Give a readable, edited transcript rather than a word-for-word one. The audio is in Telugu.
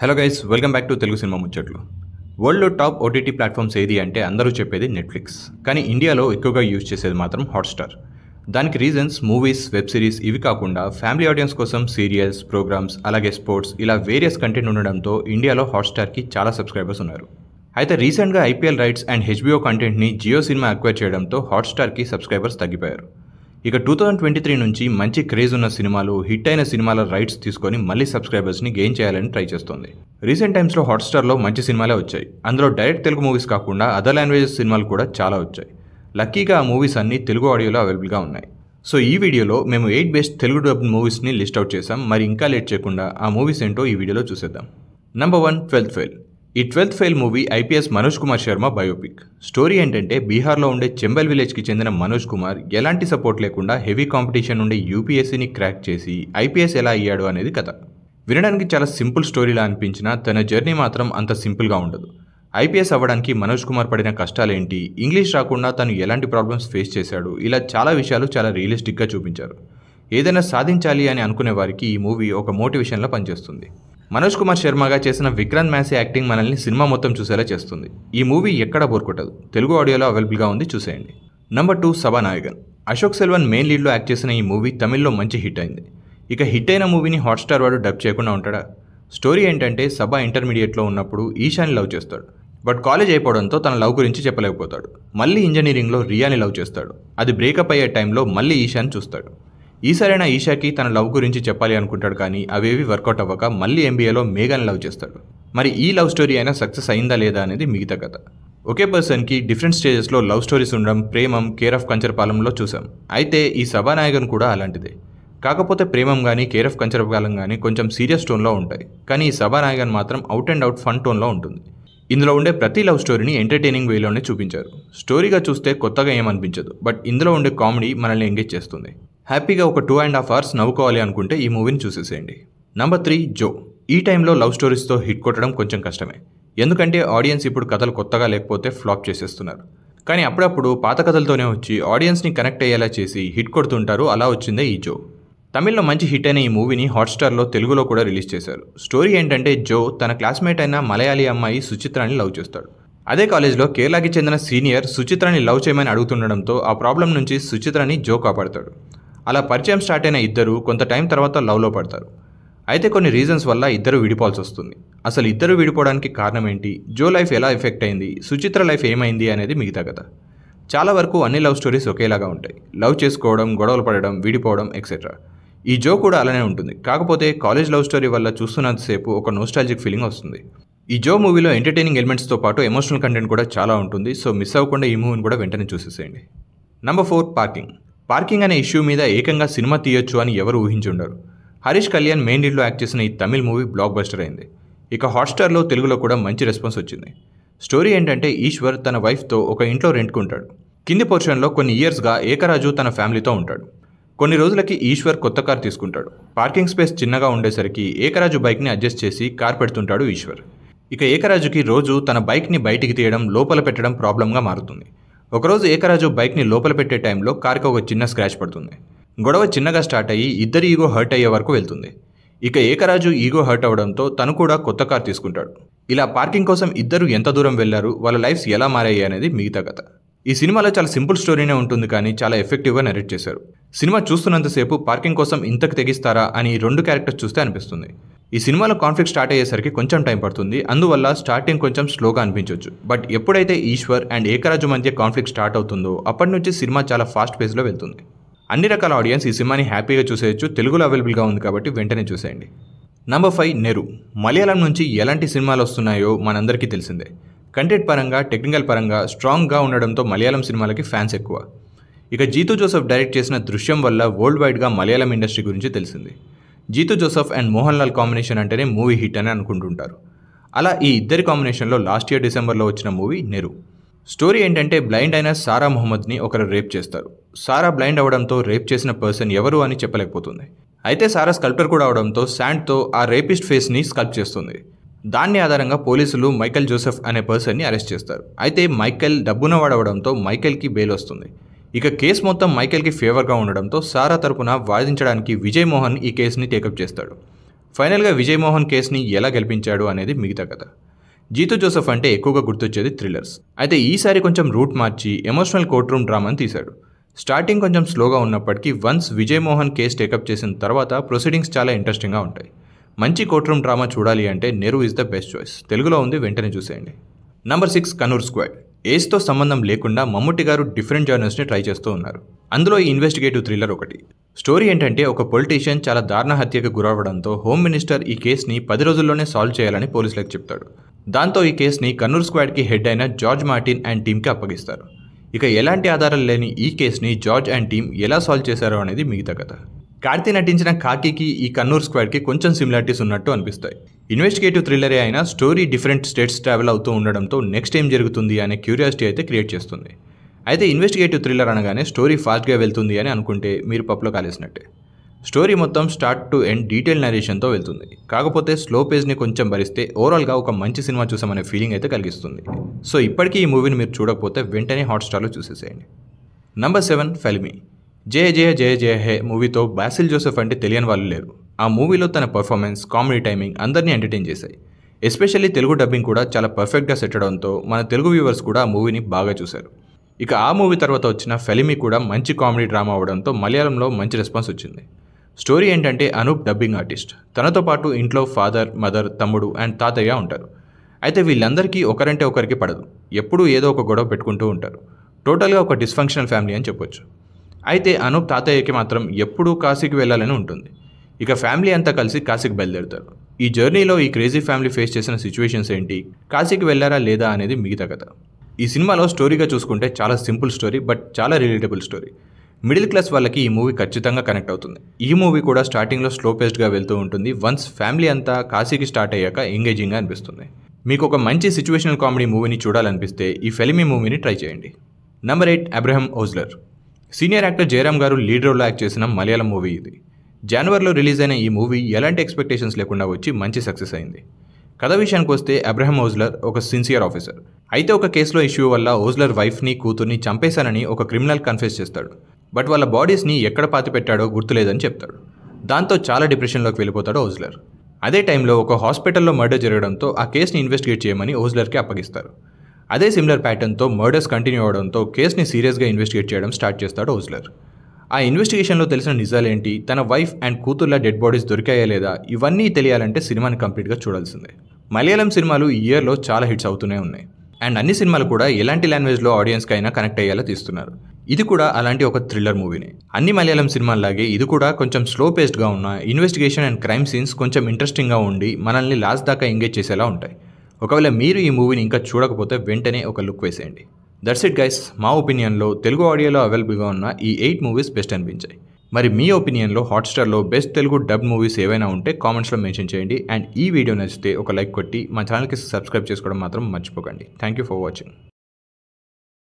Hello guys, welcome back to Telugu cinema ముచ్చట్లు. వరల్డ్లో టాప్ ఓటీటీ ప్లాట్ఫామ్స్ ఏది అంటే అందరూ చెప్పేది నెట్ఫ్లిక్స్. కానీ ఇండియాలో ఎక్కువగా యూజ్ చేసేది మాత్రం హాట్స్టార్. దానికి రీజన్స్ మూవీస్, వెబ్ సిరీస్ ఇవి కాకుండా ఫ్యామిలీ ఆడియన్స్ కోసం సీరియల్స్, ప్రోగ్రామ్స్, అలాగే స్పోర్ట్స్ ఇలా వేరియస్ కంటెంట్ ఉండడంతో ఇండియాలో హాట్స్టార్కి చాలా సబ్స్క్రైబర్స్ ఉన్నారు. అయితే రీసెంట్గా ఐపీఎల్ రైట్స్ అండ్ హెచ్బిఓ కంటెంట్ని జియో సినిమా అక్వైర్ చేయడంతో హాట్స్టార్కి సబ్స్క్రైబర్స్ తగ్గిపోయారు. ఇక 2023 నుంచి మంచి క్రేజ్ ఉన్న సినిమాలు, హిట్ అయిన సినిమాల రైట్స్ తీసుకొని మళ్ళీ సబ్స్క్రైబర్స్ని గెయిన్ చేయాలని ట్రై చేస్తోంది. రీసెంట్ టైమ్స్లో హాట్స్టార్లో మంచి సినిమాలే వచ్చాయి. అందులో డైరెక్ట్ తెలుగు మూవీస్ కాకుండా అదర్ లాంగ్వేజెస్ సినిమాలు కూడా చాలా వచ్చాయి. లక్కీగా ఆ మూవీస్ అన్నీ తెలుగు ఆడియోలో అవైలబుల్గా ఉన్నాయి. సో ఈ వీడియోలో మేము 8 బెస్ట్ తెలుగు డబ్ మూవీస్ని లిస్ట్ అవుట్ చేసాం. మరి ఇంకా లేట్ చేయకుండా ఆ మూవీస్ ఏంటో ఈ వీడియోలో చూసేద్దాం. Number 1, 12th fail. ఈ 12th fail movie IPS Manoj Kumar Sharma biopic. Story ఏంటంటే బీహార్లో ఉండే చెంబల్ విలేజ్కి చెందిన మనోజ్ కుమార్ ఎలాంటి సపోర్ట్ లేకుండా హెవీ కాంపిటీషన్ ఉండే యూపీఎస్సీని క్రాక్ చేసి ఐపీఎస్ ఎలా అయ్యాడు అనేది కథ. వినడానికి చాలా సింపుల్ స్టోరీలా అనిపించినా తన జర్నీ మాత్రం అంత సింపుల్గా ఉండదు. ఐపీఎస్ అవ్వడానికి మనోజ్ కుమార్ పడిన కష్టాలేంటి, ఇంగ్లీష్ రాకుండా తను ఎలాంటి ప్రాబ్లమ్స్ ఫేస్ చేశాడు, ఇలా చాలా విషయాలు చాలా రియలిస్టిక్గా చూపించారు. ఏదైనా సాధించాలి అని అనుకునే వారికి ఈ మూవీ ఒక మోటివేషన్లా పనిచేస్తుంది. మనోజ్ కుమార్ శర్మగా చేసిన విక్రాంత్ మ్యాసీ యాక్టింగ్ మనల్ని సినిమా మొత్తం చూసేలా చేస్తుంది. ఈ మూవీ ఎక్కడా బోర్ కొట్టదు. తెలుగు ఆడియోలో అవైలబుల్గా ఉంది, చూసేయండి. నంబర్ 2, సభానాయకన్. అశోక్ సెల్వన్ మెయిన్ లీడ్లో యాక్ట్ చేసిన ఈ మూవీ తమిళ్లో మంచి హిట్ అయింది. ఇక హిట్ అయిన మూవీని హాట్స్టార్ వాడు డబ్ చేయకుండా ఉంటాడా? స్టోరీ ఏంటంటే సభ ఇంటర్మీడియట్లో ఉన్నప్పుడు ఈషాని లవ్ చేస్తాడు. బట్ కాలేజ్ అయిపోవడంతో తన లవ్ గురించి చెప్పలేకపోతాడు. మళ్ళీ ఇంజనీరింగ్లో రియాని లవ్ చేస్తాడు. అది బ్రేకప్ అయ్యే టైంలో మళ్ళీ ఈషాని చూస్తాడు. ఈసారైనా ఈషాకి తన లవ్ గురించి చెప్పాలి అనుకుంటాడు, కానీ అవేవి వర్కౌట్ అవ్వక మళ్ళీ ఎంబీఏలో మేఘాని లవ్ చేస్తాడు. మరి ఈ లవ్ స్టోరీ అయినా సక్సెస్ అయిందా లేదా అనేది మిగతా కథ. ఒకే పర్సన్కి డిఫరెంట్ స్టేజెస్లో లవ్ స్టోరీస్ ఉండడం ప్రేమం, కేర్ ఆఫ్ కంచరపాలెంలో చూసాం. అయితే ఈ సభానాయకన్ కూడా అలాంటిదే. కాకపోతే ప్రేమం కానీ కేర్ ఆఫ్ కంచరపాలెం కానీ కొంచెం సీరియస్ టోన్లో ఉంటాయి. కానీ ఈ సభానాయకన్ మాత్రం అవుట్ అండ్ అవుట్ ఫన్ టోన్లో ఉంటుంది. ఇందులో ఉండే ప్రతి లవ్ స్టోరీని ఎంటర్టైనింగ్ వేలోనే చూపించారు. స్టోరీగా చూస్తే కొత్తగా ఏమనిపించదు, బట్ ఇందులో ఉండే కామెడీ మనల్ని ఎంగేజ్ చేస్తుంది. హ్యాపీగా ఒక 2.5 hours నవ్వుకోవాలి అనుకుంటే ఈ మూవీని చూసేసేయండి. నంబర్ 3, జో. ఈ టైంలో లవ్ స్టోరీస్తో హిట్ కొట్టడం కొంచెం కష్టమే. ఎందుకంటే ఆడియన్స్ ఇప్పుడు కథలు కొత్తగా లేకపోతే ఫ్లాప్ చేసేస్తున్నారు. కానీ అప్పుడప్పుడు పాత కథలతోనే వచ్చి ఆడియన్స్ని కనెక్ట్ అయ్యేలా చేసి హిట్ కొడుతుంటారు. అలా వచ్చిందే ఈ జో. తమిళ్లో మంచి హిట్ అయిన ఈ మూవీని హాట్స్టార్లో తెలుగులో కూడా రిలీజ్ చేశారు. స్టోరీ ఏంటంటే జో తన క్లాస్మేట్ అయిన మలయాళీ అమ్మాయి సుచిత్రాని లవ్ చేస్తాడు. అదే కాలేజ్లో కేరళకి చెందిన సీనియర్ సుచిత్రాని లవ్ చేయమని అడుగుతుండడంతో ఆ ప్రాబ్లం నుంచి సుచిత్రాని జో కాపాడతాడు. అలా పరిచయం స్టార్ట్ అయిన ఇద్దరు కొంత టైం తర్వాత లవ్లో పడతారు. అయితే కొన్ని రీజన్స్ వల్ల ఇద్దరు విడిపోవాల్సి వస్తుంది. అసలు ఇద్దరు విడిపోవడానికి కారణం ఏంటి, జో లైఫ్ ఎలా ఎఫెక్ట్ అయింది, సుచిత్ర లైఫ్ ఏమైంది అనేది మిగతా కథ. చాలా వరకు అన్ని లవ్ స్టోరీస్ ఒకేలాగా ఉంటాయి. లవ్ చేసుకోవడం, గొడవలు పడడం, విడిపోవడం ఎక్సెట్రా. ఈ జో కూడా అలానే ఉంటుంది. కాకపోతే కాలేజ్ లవ్ స్టోరీ వల్ల చూస్తున్నంతసేపు ఒక నోస్టాలజిక్ ఫీలింగ్ వస్తుంది. ఈ జో మూవీలో ఎంటర్టైనింగ్ ఎలిమెంట్స్తో పాటు ఎమోషనల్ కంటెంట్ కూడా చాలా ఉంటుంది. సో మిస్ అవ్వకుండా ఈ మూవీని కూడా వెంటనే చూసేసేయండి. Number 4, parking. పార్కింగ్ అనే ఇష్యూ మీద ఏకంగా సినిమా తీయొచ్చు అని ఎవరు ఊహించుండరు. హరీష్ కళ్యాణ్ మెయిన్ లీడ్లో యాక్ట్ చేసిన ఈ తమిళ్ మూవీ బ్లాక్ బస్టర్ అయింది. ఇక హాట్స్టార్లో తెలుగులో కూడా మంచి రెస్పాన్స్ వచ్చింది. స్టోరీ ఏంటంటే ఈశ్వర్ తన వైఫ్తో ఒక ఇంట్లో రెంట్కుంటాడు. కింది పోర్షన్లో కొన్ని ఇయర్స్గా ఏకరాజు తన ఫ్యామిలీతో ఉంటాడు. కొన్ని రోజులకి ఈశ్వర్ కొత్త కార్ తీసుకుంటాడు. పార్కింగ్ స్పేస్ చిన్నగా ఉండేసరికి ఏకరాజు బైక్ని అడ్జస్ట్ చేసి కార్ పెడుతుంటాడు ఈశ్వర్. ఇక ఏకరాజుకి రోజు తన బైక్ని బయటికి తీయడం, లోపల పెట్టడం ప్రాబ్లంగా మారుతుంది. ఒకరోజు ఏకరాజు బైక్ని లోపల పెట్టే టైంలో కార్కి ఒక చిన్న స్క్రాచ్ పడుతుంది. గొడవ చిన్నగా స్టార్ట్ అయ్యి ఇద్దరి ఈగో హర్ట్ అయ్యే వరకు వెళ్తుంది. ఇక ఏకరాజు ఈగో హర్ట్ అవడంతో తను కూడా కొత్త కార్ తీసుకుంటాడు. ఇలా పార్కింగ్ కోసం ఇద్దరు ఎంత దూరం వెళ్లారు, వాళ్ళ లైఫ్స్ ఎలా మారాయి అనేది మిగతా కథ. ఈ సినిమాలో చాలా సింపుల్ స్టోరీనే ఉంటుంది, కానీ చాలా ఎఫెక్టివ్గా నరేట్ చేశారు. సినిమా చూస్తున్నంతసేపు పార్కింగ్ కోసం ఇంతకు తెగిస్తారా అని 2 క్యారెక్టర్స్ చూస్తే అనిపిస్తుంది. ఈ సినిమాలో కాన్ఫ్లిక్ట్ స్టార్ట్ అయ్యేసరికి కొంచెం టైం పడుతుంది. అందువల్ల స్టార్టింగ్ కొంచెం స్లోగా అనిపించవచ్చు. బట్ ఎప్పుడైతే ఈశ్వర్ అండ్ ఏకరాజు మధ్య కాన్ఫ్లిక్ట్ స్టార్ట్ అవుతుందో అప్పటి నుంచి సినిమా చాలా ఫాస్ట్ పేస్లో వెళ్తుంది. అన్ని రకాల ఆడియన్స్ ఈ సినిమాని హ్యాపీగా చూసేయచ్చు. తెలుగులో అవైలబుల్గా ఉంది కాబట్టి వెంటనే చూసేయండి. నంబర్ 5, నెరు. మలయాళం నుంచి ఎలాంటి సినిమాలు వస్తున్నాయో మనందరికీ తెలిసిందే. కంటెంట్ పరంగా, టెక్నికల్ పరంగా స్ట్రాంగ్గా ఉండడంతో మలయాళం సినిమాలకి ఫ్యాన్స్ ఎక్కువ. ఇక జీతూ జోసెఫ్ డైరెక్ట్ చేసిన దృశ్యం వల్ల వరల్డ్ వైడ్గా మలయాళం ఇండస్ట్రీ గురించి తెలిసింది. Jeethu Joseph and Mohan Lal combination అంటేనే మూవీ హిట్ అని అనుకుంటుంటారు. అలా ఈ ఇద్దరి కాంబినేషన్లో లాస్ట్ ఇయర్ డిసెంబర్లో వచ్చిన మూవీ నెరు. స్టోరీ ఏంటంటే బ్లైండ్ అయిన సారా మొహమ్మద్ని ఒకరు రేప్ చేస్తారు. సారా బ్లైండ్ అవడంతో రేప్ చేసిన పర్సన్ ఎవరు అని చెప్పలేకపోతుంది. అయితే సారా స్కల్ప్టర్ కూడా అవడంతో శాండ్తో ఆ రేపిస్ట్ ఫేస్ని స్కల్ప్ చేస్తుంది. దాన్ని ఆధారంగా పోలీసులు మైకేల్ జోసెఫ్ అనే పర్సన్ని అరెస్ట్ చేస్తారు. అయితే మైకేల్ డబ్బునవాడవడంతో మైకేల్కి బెయిల్ వస్తుంది. ఇక కేసు మొత్తం మైకేల్కి ఫేవర్గా ఉండడంతో సారా తరపున వాదించడానికి విజయ్ మోహన్ ఈ కేసుని టేకప్ చేస్తాడు. ఫైనల్గా విజయ్ మోహన్ కేస్ని ఎలా గెలిపించాడు అనేది మిగతా కథ. జీతూ జోసెఫ్ అంటే ఎక్కువగా గుర్తొచ్చేది థ్రిల్లర్స్. అయితే ఈసారి కొంచెం రూట్ మార్చి ఎమోషనల్ కోర్ట్ రూమ్ డ్రామాని తీశాడు. స్టార్టింగ్ కొంచెం స్లోగా ఉన్నప్పటికీ once Vijay Mohan case take up చేసిన తర్వాత ప్రొసీడింగ్స్ చాలా ఇంట్రెస్టింగ్గా ఉంటాయి. మంచి కోర్ట్ రూమ్ డ్రామా చూడాలి అంటే నెరు ఇస్ ద బెస్ట్ చాయిస్. తెలుగులో ఉంది, వెంటనే చూసేయండి. Number 6 Kannur squad. ఏజ్తో సంబంధం లేకుండా మమ్ముట్టి గారు డిఫరెంట్ జర్నల్స్ని ట్రై చేస్తూ ఉన్నారు. అందులో ఈ ఇన్వెస్టిగేటివ్ థ్రిల్లర్ ఒకటి. స్టోరీ ఏంటంటే ఒక పొలిటీషియన్ చాలా దారుణ హత్యకు గురవడంతో హోమ్ మినిస్టర్ ఈ కేసుని 10 రోజుల్లోనే సాల్వ్ చేయాలని పోలీసులకు చెప్తాడు. దాంతో ఈ కేసుని కన్నూర్ స్క్వాడ్కి హెడ్ అయిన జార్జ్ మార్టిన్ అండ్ టీమ్కి అప్పగిస్తారు. ఇక ఎలాంటి ఆధారాలు లేని ఈ కేసుని జార్జ్ అండ్ టీమ్ ఎలా సాల్వ్ చేశారో అనేది మిగతా కథ. కార్తీ నటించిన కాకీకి ఈ కన్నూర్ స్క్వాడ్కి కొంచెం సిమిలారిటీస్ ఉన్నట్టు అనిపిస్తాయి. ఇన్వెస్టిగేటివ్ థ్రిల్లరే అయినా స్టోరీ డిఫరెంట్ స్టేట్స్ ట్రావెల్ అవుతూ ఉండడంతో నెక్స్ట్ ఏం జరుగుతుంది అనే క్యూరియాసిటీ అయితే క్రియేట్ చేస్తుంది. అయితే ఇన్వెస్టిగేటివ్ థ్రిల్లర్ అనగానే స్టోరీ ఫాస్ట్గా వెళ్తుంది అని అనుకుంటే మీరు పప్పులో కాలేసినట్టే. స్టోరీ మొత్తం స్టార్ట్ టు ఎండ్ డీటెయిల్ నరేషన్తో వెళ్తుంది. కాకపోతే స్లో పేజ్ని కొంచెం భరిస్తే ఓవరాల్గా ఒక మంచి సినిమా చూసామనే ఫీలింగ్ అయితే కలిగిస్తుంది. సో ఇప్పటికీ ఈ మూవీని మీరు చూడకపోతే వెంటనే హాట్స్టార్లో చూసేసేయండి. నంబర్ 7 ఫెల్మీ. జయ జయ జయ జయ హే మూవీతో బాసిల్ జోసెఫ్ అంటే తెలియని వాళ్ళు లేరు. ఆ మూవీలో తన పర్ఫార్మెన్స్, కామెడీ టైమింగ్ అందరినీ ఎంటర్టైన్ చేశాయి. ఎస్పెషల్లీ తెలుగు డబ్బింగ్ కూడా చాలా పర్ఫెక్ట్గా సెట్ అవడంతో మన తెలుగు వ్యూవర్స్ కూడా ఆ మూవీని బాగా చూశారు. ఇక ఆ మూవీ తర్వాత వచ్చిన ఫెలిమి కూడా మంచి కామెడీ డ్రామా అవడంతో మలయాళంలో మంచి రెస్పాన్స్ వచ్చింది. స్టోరీ ఏంటంటే అనూప్ డబ్బింగ్ ఆర్టిస్ట్. తనతో పాటు ఇంట్లో ఫాదర్, మదర్, తమ్ముడు అండ్ తాతయ్య ఉంటారు. అయితే వీళ్ళందరికీ ఒకరంటే ఒకరికి పడదు. ఎప్పుడూ ఏదో ఒక గొడవ పెట్టుకుంటూ ఉంటారు. టోటల్గా ఒక డిస్ఫంక్షనల్ ఫ్యామిలీ అని చెప్పొచ్చు. అయితే అనూప్ తాతయ్యకి మాత్రం ఎప్పుడూ కాశీకి వెళ్ళాలని ఉంటుంది. ఇక ఫ్యామిలీ అంతా కలిసి కాశీకి బయలుదేరుతారు. ఈ జర్నీలో ఈ క్రేజీ ఫ్యామిలీ ఫేస్ చేసిన సిచ్యువేషన్స్ ఏంటి, కాశీకి వెళ్ళారా లేదా అనేది మిగతా కథ. ఈ సినిమాలో స్టోరీగా చూసుకుంటే చాలా సింపుల్ స్టోరీ, బట్ చాలా రిలేటబుల్ స్టోరీ. మిడిల్ క్లాస్ వాళ్ళకి ఈ మూవీ ఖచ్చితంగా కనెక్ట్ అవుతుంది. ఈ మూవీ కూడా స్టార్టింగ్లో స్లో పేస్డ్గా వెళ్తూ ఉంటుంది. వన్స్ ఫ్యామిలీ అంతా కాశీకి స్టార్ట్ అయ్యాక ఎంగేజింగ్గా అనిపిస్తుంది. మీకు ఒక మంచి సిచ్యువేషనల్ కామెడీ మూవీని చూడాలనిపిస్తే ఈ ఫెలిమి మూవీని ట్రై చేయండి. Number 8 Abraham Ozler. Senior actor Jayaram గారు లీడ్ రోల్లో యాక్ట్ చేసిన మలయాళం మూవీ ఇది. జనవరిలో రిలీజ్ అయిన ఈ మూవీ ఎలాంటి ఎక్స్పెక్టేషన్స్ లేకుండా వచ్చి మంచి సక్సెస్ అయింది. కథ విషయానికి వస్తే అబ్రహం ఓజ్లర్ ఒక సిన్సియర్ ఆఫీసర్. అయితే ఒక కేసులో ఇష్యూ వల్ల ఓజ్లర్ వైఫ్ని, కూతుర్ని చంపేశానని ఒక క్రిమినల్ కన్ఫెస్ చేస్తాడు. బట్ వాళ్ళ బాడీస్ని ఎక్కడ పాతిపెట్టాడో గుర్తులేదని చెప్తాడు. దాంతో చాలా డిప్రెషన్లోకి వెళ్ళిపోతాడు ఓజ్లర్. అదే టైంలో ఒక హాస్పిటల్లో మర్డర్ జరగడంతో ఆ కేసుని ఇన్వెస్టిగేట్ చేయమని ఓజ్లర్కి అప్పగిస్తారు. అదే సిమిలర్ ప్యాటర్న్తో మర్డర్స్ కంటిన్యూ అవడంతో కేసుని సీరియస్గా ఇన్వెస్టిగేట్ చేయడం స్టార్ట్ చేస్తాడు ఓజ్లర్. ఆ ఇన్వెస్టిగేషన్లో తెలిసిన నిజాలేంటి, తన వైఫ్ అండ్ కూతుర్ల డెడ్ బాడీస్ దొరికాయా లేదా, ఇవన్నీ తెలియాలంటే సినిమాని కంప్లీట్గా చూడాల్సిందే. మలయాళం సినిమాలు ఈ ఇయర్లో చాలా హిట్స్ అవుతూనే ఉన్నాయి. అండ్ అన్ని సినిమాలు కూడా ఎలాంటి లాంగ్వేజ్లో ఆడియన్స్కి అయినా కనెక్ట్ అయ్యేలా తీస్తున్నారు. ఇది కూడా అలాంటి ఒక థ్రిల్లర్ మూవీనే. అన్ని మలయాళం సినిమాల్లాగే ఇది కూడా కొంచెం స్లో పేస్డ్గా ఉన్న ఇన్వెస్టిగేషన్ అండ్ క్రైమ్ సీన్స్ కొంచెం ఇంట్రెస్టింగ్గా ఉండి మనల్ని లాస్ట్ దాకా ఎంగేజ్ చేసేలా ఉంటాయి. ఒకవేళ మీరు ఈ మూవీని ఇంకా చూడకపోతే వెంటనే ఒక లుక్ వేసేయండి. That's it guys. మా ఒపీనియన్లో తెలుగు ఆడియోలో అవైలబుల్గా ఉన్న ఈ 8 మూవీస్ బెస్ట్ అనిపించాయి. మరి మీ ఒపీనియన్లో హాట్స్టార్లో బెస్ట్ తెలుగు డబ్ మూవీస్ ఏవైనా ఉంటే కామెంట్స్లో మెన్షన్ చేయండి. అండ్ ఈ వీడియో నచ్చితే ఒక లైక్ కొట్టి మా ఛానల్కి సబ్స్క్రైబ్ చేసుకోవడం మాత్రం మర్చిపోకండి. Thank you for watching.